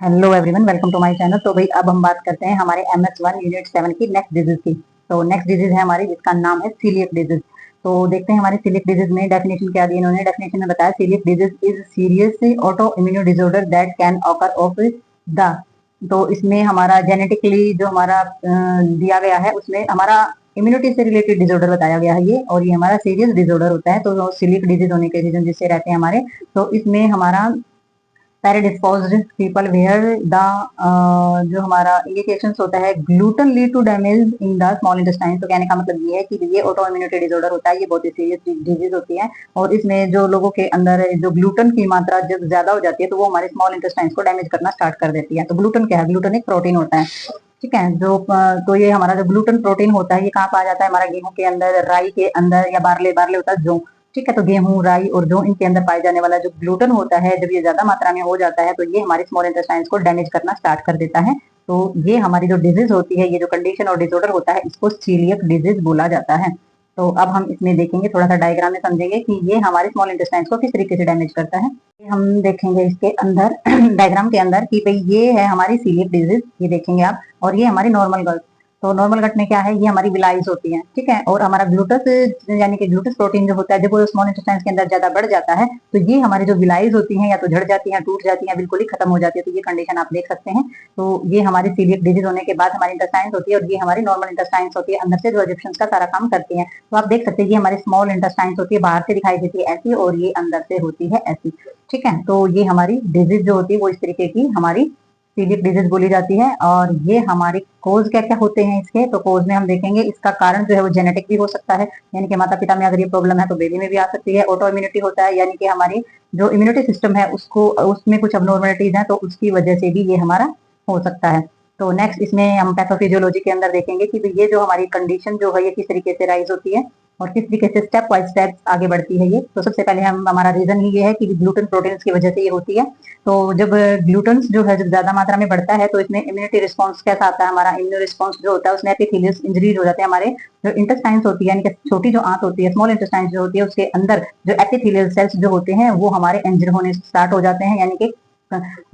Hello everyone, welcome to my channel. तो भाई अब हम बात करते हैं हमारे MS1 यूनिट 7 की नेक्स्ट डिजीज की। तो नेक्स्ट डिजीज है हमारी जिसका नाम है सीलियक डिजीज। तो देखते हैं हमारे सीलियक डिजीज में डेफिनेशन क्या दी इन्होंने। डेफिनेशन में बताया coeliac disease is serious autoimmune disorder that can occur of the. तो इसमें हमारा जेनेटिकली जो हमारा दिया गया है उसमें हमारा इम्यूनिटी से रिलेटेड डिसऑर्डर बताया गया है ये, और ये हमारा सीरियस डिसऑर्डर होता है। तो सीलियक डिजीज होने के रीजन जिससे रहते हैं हमारे, तो इसमें हमारा पैराडिस्पोज्ड पीपल वेयर द जो हमारा इंडिकेशंस होता है gluten lead to damage in the small intestine. तो कहने का मतलब ये है कि ये ऑटो इम्यूनिटी डिसऑर्डर होता है, ये बहुत ही सीरियस डिजीज होती है। और इसमें जो लोगों के अंदर जो ग्लूटन की मात्रा जब ज्यादा हो जाती है तो वो हमारे स्मॉल इंटेस्टाइन्स को डैमेज करना स्टार्ट कर देती है। तो ग्लूटन क्या है? ग्लूटन एक प्रोटीन होता है, ठीक है। जो तो ये हमारा जो ग्लूटन प्रोटीन होता है ये कहाँ पाया जाता है? हमारा गेहूं के अंदर, राई के अंदर, या बार्ले बार्ले होता है जो, ठीक है। तो गेहूं, राई और जो इनके अंदर पाए जाने वाला जो ग्लूटन होता है, जब ये ज्यादा मात्रा में हो जाता है तो ये हमारे स्मॉल इंटेस्टाइन्स को डैमेज करना स्टार्ट कर देता है। तो ये हमारी जो डिजीज होती है, ये जो कंडीशन और डिसऑर्डर होता है, इसको सीलियक डिजीज बोला जाता है। तो अब हम इसमें देखेंगे, थोड़ा सा डायग्राम में समझेंगे कि ये हमारे स्मॉल इंटेस्टाइन्स को किस तरीके से डैमेज करता है। हम देखेंगे इसके अंदर डायग्राम के अंदर कि भाई ये है हमारी सीलियक डिजीज, ये देखेंगे आप। और ये हमारी नॉर्मल गट। तो नॉर्मल गट में क्या है? ये हमारी विलाइज होती है, ठीक है। और हमारा ग्लूटस यानी कि ग्लूटस प्रोटीन जो होता है, जब वो स्मॉल इंटेस्टाइन्स के अंदर ज्यादा बढ़ जाता है तो ये हमारी जो विलाइज होती हैं या तो झड़ जाती हैं, टूट जाती हैं, बिल्कुल ही खत्म हो जाती है। तो ये कंडीशन आप देख सकते हैं। तो ये हमारी सीलियक डिजीज होने के बाद हमारी इंटेस्टाइन्स होती है, और ये हमारी नॉर्मल इंटेस्टाइन्स होती है, अंदर से जो इजिप्शियंस का सारा काम करती है। तो आप देख सकते हैं ये हमारी स्मॉल इंटेस्टाइन्स होती है, बाहर से दिखाई देती है ऐसी, और ये अंदर से होती है ऐसी, ठीक है। तो ये हमारी डिजीज जो होती है वो इस तरीके की हमारी सीलियक डिजीज बोली जाती है। और ये हमारे कोज क्या क्या होते हैं इसके, तो कोज में हम देखेंगे इसका कारण जो है वो जेनेटिक भी हो सकता है, यानी कि माता पिता में अगर ये प्रॉब्लम है तो बेबी में भी आ सकती है। ऑटो इम्यूनिटी होता है, यानी कि हमारी जो इम्यूनिटी सिस्टम है उसको, उसमें कुछ अबनॉर्मलिटीज है तो उसकी वजह से भी ये हमारा हो सकता है। तो नेक्स्ट इसमें हम पैथोफिजियोलॉजी के अंदर देखेंगे कि ये जो हमारी कंडीशन जो है ये किस तरीके से राइज होती है और किस तरीके से स्टेप बाय स्टेप आगे बढ़ती है ये। तो सबसे पहले हम, हमारा रीजन ही ये है कि ग्लूटेन प्रोटीन की वजह से ये होती है। तो जब ग्लूटेन जो है जब ज्यादा मात्रा में बढ़ता है तो इसमें इम्यूनिटी रिस्पॉन्स कैसा आता है? हमारा इम्यून रिस्पॉन्स जो होता है उसमें एपिथेलियस इंजरीज हो जाते हैं। हमारे जो इंटेस्टाइन्स होती है, यानी कि छोटी जो आंत होती है, स्मॉल इंटेस्टाइन्स जो होती है, उसके अंदर जो एपिथेलियल सेल्स जो होते हैं वो हमारे इंजर होने स्टार्ट हो जाते हैं, यानी कि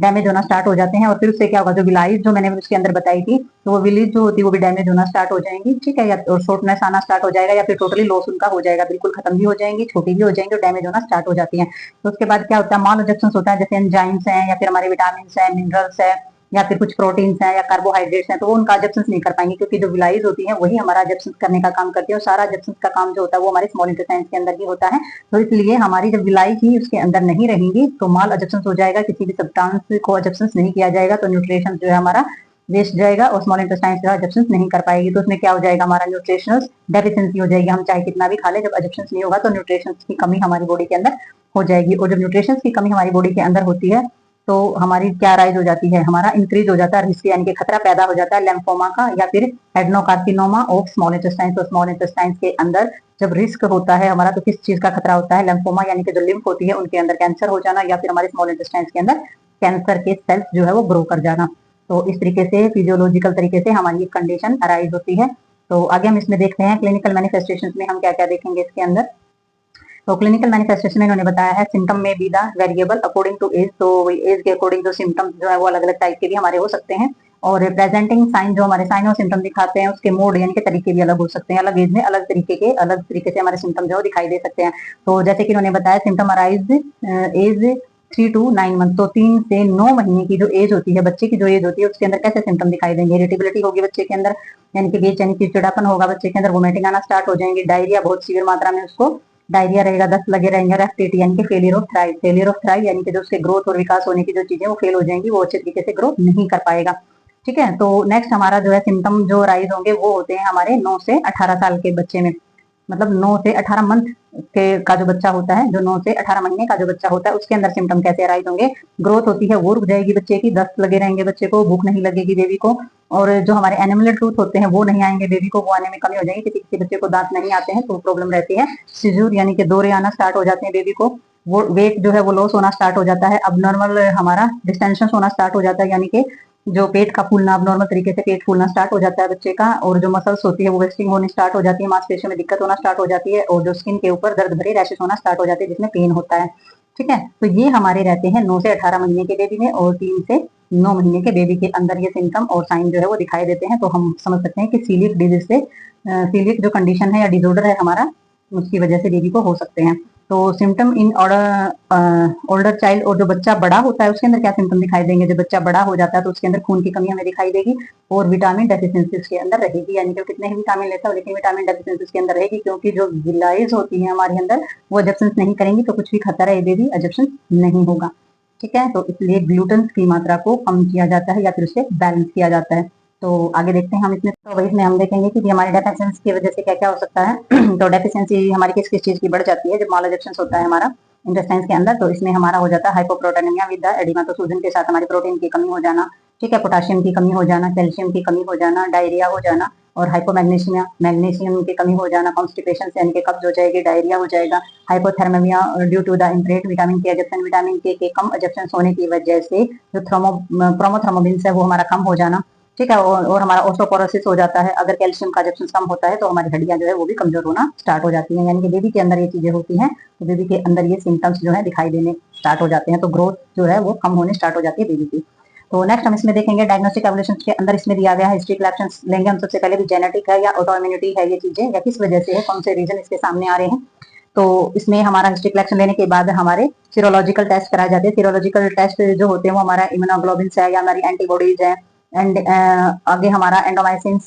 डैमेज होना स्टार्ट हो जाते हैं। और फिर उससे क्या होगा? जो विलाइज जो मैंने उसके अंदर बताई थी, तो वो विलीज जो होती है वो भी डैमेज होना स्टार्ट हो जाएंगी, ठीक है। या और शॉर्टनेस आना स्टार्ट हो जाएगा, या फिर टोटली लॉस उनका हो जाएगा, बिल्कुल खत्म भी हो जाएंगी, छोटी भी हो जाएंगी और डैमेज होना स्टार्ट हो जाती है। तो उसके बाद क्या होता है? माल एब्जॉर्प्शन होता है, जैसे एंजाइम्स हैं, या फिर हमारे विटामिन है, मिनरल्स है, या फिर कुछ प्रोटीन्स हैं या कार्बोहाइड्रेट्स हैं, तो वो उनका एब्जॉर्प्शन नहीं कर पाएंगे, क्योंकि जो विलाइज होती है वही हमारा एब्जॉर्प्शन करने का काम करती है। और सारा एब्जॉर्प्शन का काम जो होता है वो हमारे स्मॉल इंटेस्टाइन्स के अंदर ही होता है। तो इसलिए हमारी जब विलाइज ही उसके अंदर नहीं रहेंगी तो माल एब्जॉर्प्शन हो जाएगा, किसी भी सब्सटेंस को एब्जॉर्प्शन नहीं किया जाएगा, तो न्यूट्रिशन जो है हमारा वेस्ट जाएगा और स्मॉल इंटेस्टाइन्स जो है एब्जॉर्प्शन नहीं कर पाएगी। तो उसमें क्या हो जाएगा? हमारा न्यूट्रिशनल डेफिशिएंसी हो जाएगी। हम चाहे कितना भी खा ले, जब एब्जॉर्प्शन नहीं होगा तो न्यूट्रिशन की कमी हमारी बॉडी के अंदर हो जाएगी। और जब न्यूट्रिशन की कमी हमारी बॉडी के अंदर होती है तो हमारी क्या राइज हो जाती है? हमारा इंक्रीज हो जाता है रिस्क, यानी कि खतरा पैदा हो जाता है लिम्फोमा का, या फिर एडनोकार्सिनोमा ऑफ स्मॉल इंटेस्टाइन। तो स्मॉल इंटेस्टाइन के अंदर जब रिस्क होता है हमारा, तो किस चीज का खतरा होता है? लिम्फोमा, यानी कि जो लिम्फ होती है उनके अंदर कैंसर हो जाना, या फिर हमारे स्मॉल इंटेस्टाइन के अंदर कैंसर के सेल्स जो है वो ग्रो कर जाना। तो इस तरीके से फिजियोलॉजिकल तरीके से हमारी कंडीशन अराइज होती है। तो आगे हम इसमें देखते हैं क्लिनिकल मैनिफेस्टेशन में हम क्या क्या देखेंगे इसके अंदर। तो क्लिनिकल मैनिफेस्टेशन में इन्होंने बताया है सिम्टम में be the variable according to age. तो एज के अकॉर्डिंग जो सिम्टम जो है वो अलग अलग टाइप के भी हमारे हो सकते हैं। और प्रेजेंटिंग साइन जो हमारे साइन और सिम्टम दिखाते हैं उसके मोड यानी कि तरीके भी अलग हो सकते हैं। अलग एज में अलग तरीके से हमारे सिम्टम जो दिखाई दे सकते हैं। तो जैसे कि इन्होंने बताया symptom arise as 3 to 9 month. तो 3 से 9 महीने की जो एज होती है, बच्चे की जो एज होती है उसके अंदर कैसे सिम्टम दिखाई देंगे? इरिटेबिलिटी होगी बच्चे के अंदर, यानी कि बेचैनी, चिड़चिड़ापन होगा बच्चे के अंदर, वोमिटिंग आना स्टार्ट हो जाएंगे, डायरिया बहुत सीवियर मात्रा में उसको डायरिया रहेगा, दस्त लगे रहेंगे, रेस्टिटी यानी कि फेलियर ऑफ थ्राइव यानी कि जो उसके ग्रोथ और विकास होने की जो चीजें वो फेल हो जाएंगी, वो अच्छे तरीके से ग्रोथ नहीं कर पाएगा, ठीक है। तो नेक्स्ट हमारा जो है सिम्टम जो राइज होंगे वो होते हैं हमारे 9 से 18 साल के बच्चे में। मतलब 9 से 18 मंथ के का जो बच्चा होता है, जो 9 से 18 महीने का जो बच्चा होता है उसके अंदर सिम्टम कैसे अराइज होंगे? ग्रोथ होती है वो रुक जाएगी बच्चे की, दस्त लगे रहेंगे बच्चे को, भूख नहीं लगेगी बेबी को, और जो हमारे एनिमल टूथ होते हैं वो नहीं आएंगे बेबी को, वो आने में कमी हो जाएगी। किसी किसी बच्चे को दांत नहीं आते हैं तो प्रॉब्लम रहती है। सिजूर यानी कि दौरे आना स्टार्ट हो जाते हैं बेबी को। वो वेट जो है वो लॉस होना स्टार्ट हो जाता है। अब नॉर्मल हमारा डिस्टेंशन होना स्टार्ट हो जाता है, यानी कि जो पेट का फूलना, अब नॉर्मल तरीके से पेट फूलना स्टार्ट हो जाता है बच्चे का। और जो मसल्स होती है वो वेस्टिंग होनी स्टार्ट हो जाती है, मांसपेशियों में दिक्कत होना स्टार्ट हो जाती है, और जो स्किन के ऊपर दर्द भरे रैशेस होना स्टार्ट हो जाते हैं जिसमें पेन होता है, ठीक है। तो ये हमारे रहते हैं 9 से 18 महीने के बेबी में और 3 से 9 महीने के बेबी के अंदर ये सिम्टम और साइन जो है वो दिखाई देते हैं, तो हम समझ सकते हैं कि सीलियक डिजीज से सीलियक जो कंडीशन है या डिसऑर्डर है हमारा, उसकी वजह से बेबी को हो सकते हैं। तो सिम्टम इन ओल्डर चाइल्ड, और जो बच्चा बड़ा होता है उसके अंदर क्या सिम्टम दिखाई देंगे? जब बच्चा बड़ा हो जाता है तो उसके अंदर खून की कमी हमें दिखाई देगी और विटामिन डेफिशिएंसी उसके अंदर रहेगी, यानी कि कितने ही विटामिन लेता हो लेकिन विटामिन डेफिशिएंसी उसके अंदर रहेगी, क्योंकि जो विलाइज होती है हमारे अंदर वो एजप्शन नहीं करेंगी, तो कुछ भी खाता रहे बेबी एजप्शन नहीं होगा। ठीक है, तो इसलिए ग्लूटेन की मात्रा को कम किया जाता है या फिर उसे बैलेंस किया जाता है। तो आगे देखते हैं हम इसमें, तो वही इसमें हम देखेंगे कि हमारी डेफिशिएंसी की वजह से क्या क्या हो सकता है। तो डेफिशिएंसी हमारी किस किस चीज की बढ़ जाती है जब माल एब्जॉर्प्शन होता है हमारा इंटेस्टाइन्स के अंदर, तो इसमें हमारा हो जाता है हाइपोप्रोटीनेमिया विद द एडिमा, तो सूजन के साथ हमारी प्रोटीन की कमी हो जाना, ठीक है, पोटाशियम की कमी हो जाना, कैल्शियम की कमी हो जाना, डायरिया हो जाना, और हाइपोमैग्नीशियम मैग्नीशियम की कमी हो जाना, कॉन्स्टिपेशन से यानी कि कब्ज हो जाएगी, डायरिया हो जाएगा, hypothermia due to the impaired vitamin K absorption, vitamin K कम एजप्शन होने की वजह से जो प्रोमोथर्मोबिन्स है वो हमारा कम हो जाना, ठीक है, और हमारा ऑस्टियोपोरोसिस हो जाता है। अगर कैल्शियम का एब्जॉर्प्शन कम होता है तो हमारी हड्डियां जो है वो भी कमजोर होना स्टार्ट हो जाती हैं, यानी कि बेबी के अंदर ये चीजें होती हैं, तो बेबी के अंदर ये सिम्टम्स जो है दिखाई देने स्टार्ट हो जाते हैं, तो ग्रोथ जो है वो कम होने स्टार्ट हो जाती है बेबी की। तो नेक्स्ट हम इसमें देखेंगे डायग्नोस्टिक एवोल्यूशन के अंदर इसमें दिया गया है हिस्ट्री कलेक्शन लेंगे हम सबसे पहले भी जेनेटिक है या ऑटो इम्यूनिटी है ये चीजें, या किस वजह से है, कौन से रीजन इसके सामने आ रहे हैं। तो इसमें हमारा हिस्ट्री कलेक्शन लेने के बाद हमारे सीरोलॉजिकल टेस्ट कराए जाते हैं। सीरोलॉजिकल टेस्ट जो होते हैं वो हमारा इम्यूनोग्लोबिन है या हमारी एंटीबॉडीज है, एंड आगे हमारा एंडोमाइसिन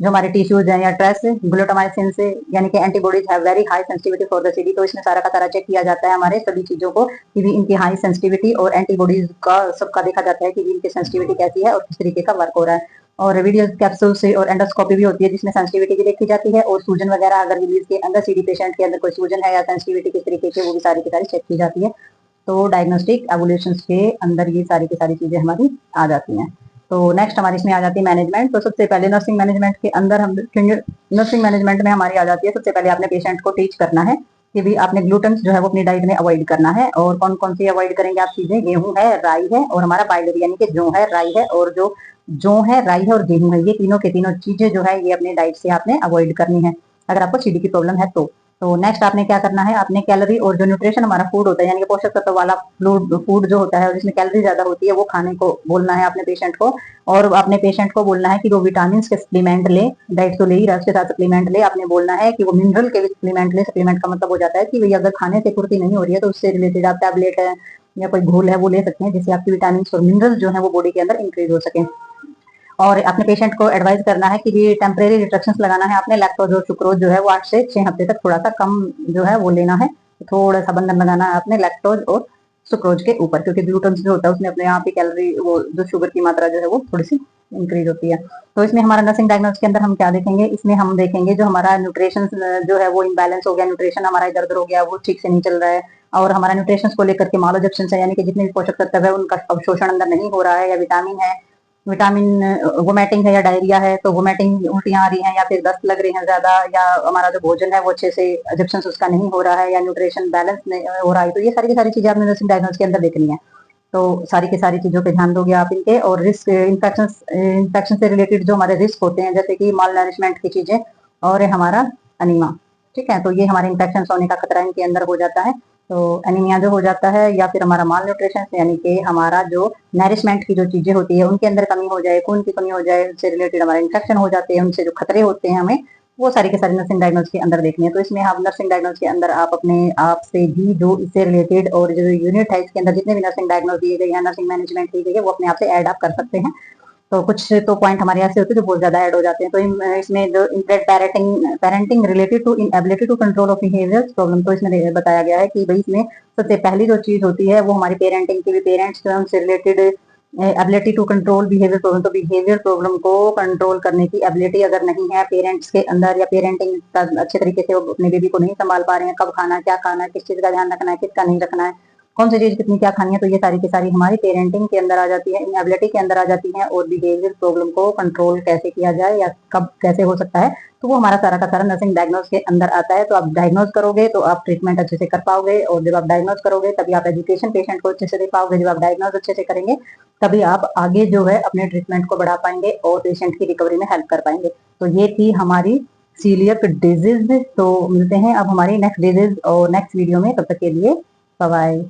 जो हमारे टिश्यूज हैं या ट्रेस ग्लूटामाइसिन से, यानी कि antibodies have very high sensitivity for the CD, तो इसमें सारा का सारा चेक किया जाता है हमारे सभी चीजों को कि भी इनकी हाई सेंसिटिविटी और एंटीबॉडीज का सबका देखा जाता है कि भी इनकी सेंसिटिविटी कैसी है और किस तरीके का वर्क हो रहा है। और वीडियो कैप्सूल से और एंडोस्कोपी भी होती है जिसमें सेंसिटिविटी भी देखी जाती है, और सूजन वगैरह अगर रिलीज के अंदर सीडी पेशेंट के अंदर कोई सूजन है या सेंसिटिविटी किस तरीके की वो भी सारी की सारी चेक की जाती है। तो डायग्नोस्टिक एवोल्यूशन के अंदर ये सारी की सारी चीजें हमारी आ जाती हैं। तो नेक्स्ट हमारी इसमें आ जाती है मैनेजमेंट। तो सबसे पहले नर्सिंग मैनेजमेंट के अंदर हम देखेंगे, नर्सिंग मैनेजमेंट में हमारी आ जाती है सबसे पहले आपने पेशेंट को टीच करना है कि भी आपने ग्लूटेन जो है वो अपनी डाइट में अवॉइड करना है, और कौन कौन सी अवॉइड करेंगे आप चीजें, गेहूं है, राई है और हमारा बाइलरी यानी कि जौ है, राई है, और जौ है, राई है और गेहूं है, ये तीनों के तीनों चीजें जो है ये अपने डाइट से आपने अवॉइड करनी है अगर आपको सीडी की प्रॉब्लम है तो नेक्स्ट आपने क्या करना है, आपने कैलोरी और जो न्यूट्रिशन हमारा फूड होता है यानी कि पोषक तत्व वाला फूड जो होता है और जिसमें कैलोरी ज्यादा होती है वो खाने को बोलना है अपने पेशेंट को, और अपने पेशेंट को बोलना है कि वो विटामिन के सप्लीमेंट ले, डाइट तो ले ही रहा उसके साथ सप्लीमेंट ले, आपने बोलना है कि वो मिनरल के भी सप्लीमेंट ले। सप्लीमेंट का मतलब हो जाता है कि भैया अगर खाने से पूर्ति नहीं हो रही है तो उससे रिलेटेड आप टैबलेट है या कोई घोल है वो ले सकते हैं जिससे आपकी विटामिन और मिनरल जो है वो बॉडी के अंदर इंक्रीज हो सके। और अपने पेशेंट को एडवाइस करना है कि भी टेम्परेरी रिस्ट्रिक्शंस लगाना है आपने, लैक्टोज और सुक्रोज जो है वो 8 से 6 हफ्ते तक थोड़ा सा कम जो है वो लेना है, थोड़ा सा बंधन लगाना है आपने लैक्टोज और सुक्रोज के ऊपर, क्योंकि ग्लूटेन जो होता है उसमें अपने यहाँ पे कैलोरी वो जो शुगर की मात्रा जो है वो थोड़ी सी इंक्रीज होती है। तो इसमें हमारा नर्सिंग डायग्नोस के अंदर हम क्या देखेंगे, इसमें हम देखेंगे जो हमारा न्यूट्रिशन जो है वो इम्बैलेंस हो गया, न्यूट्रिशन हमारा इधर उधर हो गया, वो ठीक से नहीं चल रहा है, और हमारा न्यूट्रिशन को लेकर के मालोजेक्शन है यानी कि जितने भी पोषक तत्व है उनका अवशोषण अंदर नहीं हो रहा है, या विटामिन है, विटामिन वोमेटिंग है या डायरिया है, तो वोमेटिंग उल्टियां आ रही हैं या फिर दस्त लग रही है ज्यादा, या हमारा जो भोजन है वो अच्छे से एब्जॉर्प्शन उसका नहीं हो रहा है, या न्यूट्रिशन बैलेंस नहीं हो रहा है, तो ये सारी की सारी चीजें आपने नर्सिंग डायग्नोस के अंदर देखनी है। तो सारी की सारी चीजों पे ध्यान दोगे आप इनके, और रिस्क इन्फेक्शन से रिलेटेड जो हमारे रिस्क होते हैं जैसे कि माल नरिशमेंट की चीजें और हमारा अनीमा, ठीक है, तो ये हमारे इन्फेक्शन होने का खतरा इनके अंदर हो जाता है। तो एनीमिया जो हो जाता है या फिर हमारा माल न्यूट्रिशन यानी कि हमारा जो नरिशमेंट की जो चीजें होती है उनके अंदर कमी हो जाए, खून की कमी हो जाए, उससे रिलेटेड हमारे इन्फेक्शन हो जाते हैं, उनसे जो खतरे होते हैं हमें वो सारी के सारी नर्सिंग डायग्नोस के अंदर देखनी है। तो इसमें आप नर्सिंग डायग्नोस के अंदर आप अपने आप से भी जो इससे रिलेटेड और जो यूनिट है इसके अंदर जितने भी नर्सिंग डायग्नोस दिए गए हैं, नर्सिंग मैनेजमेंट दी गई है, वो अपने आप से ऐड आप कर सकते हैं। तो कुछ तो पॉइंट हमारे ऐसे होते हैं जो बहुत ज्यादा ऐड हो जाते हैं। तो इसमें जो inbred parenting related to inability to control of behaviour problem, तो इसमें बताया गया है कि भाई इसमें सबसे पहली जो चीज होती है वो हमारी पेरेंटिंग की भी, पेरेंट्स जो उनसे related ability to control behaviour problem, तो बिहेवियर प्रॉब्लम को कंट्रोल करने की एबिलिटी अगर नहीं है पेरेंट्स के अंदर, या पेरेंटिंग का अच्छे तरीके से वो अपने बेबी को नहीं संभाल पा रहे हैं, कब खाना क्या खाना है, किस चीज का ध्यान रखना है, किसका नहीं रखना है, कौन सी चीज कितनी क्या खानी है, तो ये सारी की सारी हमारी पेरेंटिंग के अंदर आ जाती है, इनएबिलिटी के अंदर आ जाती है। और बिहेवियर प्रॉब्लम को कंट्रोल कैसे किया जाए या कब कैसे हो सकता है, तो वो हमारा सारा का सारा नर्सिंग डायग्नोस के अंदर आता है। तो आप डायग्नोस करोगे तो आप ट्रीटमेंट अच्छे से कर पाओगे, और जब आप डायग्नोस करोगे तभी आप एजुकेशन पेशेंट को अच्छे से दे पाओगे, जब आप डायग्नोस अच्छे से करेंगे तभी आप आगे जो है अपने ट्रीटमेंट को बढ़ा पाएंगे और पेशेंट की रिकवरी में हेल्प कर पाएंगे। तो ये थी हमारी सीलियक डिजीज। तो मिलते हैं अब हमारी नेक्स्ट डिजीज और नेक्स्ट वीडियो में, तब तक के लिए बाय बाय।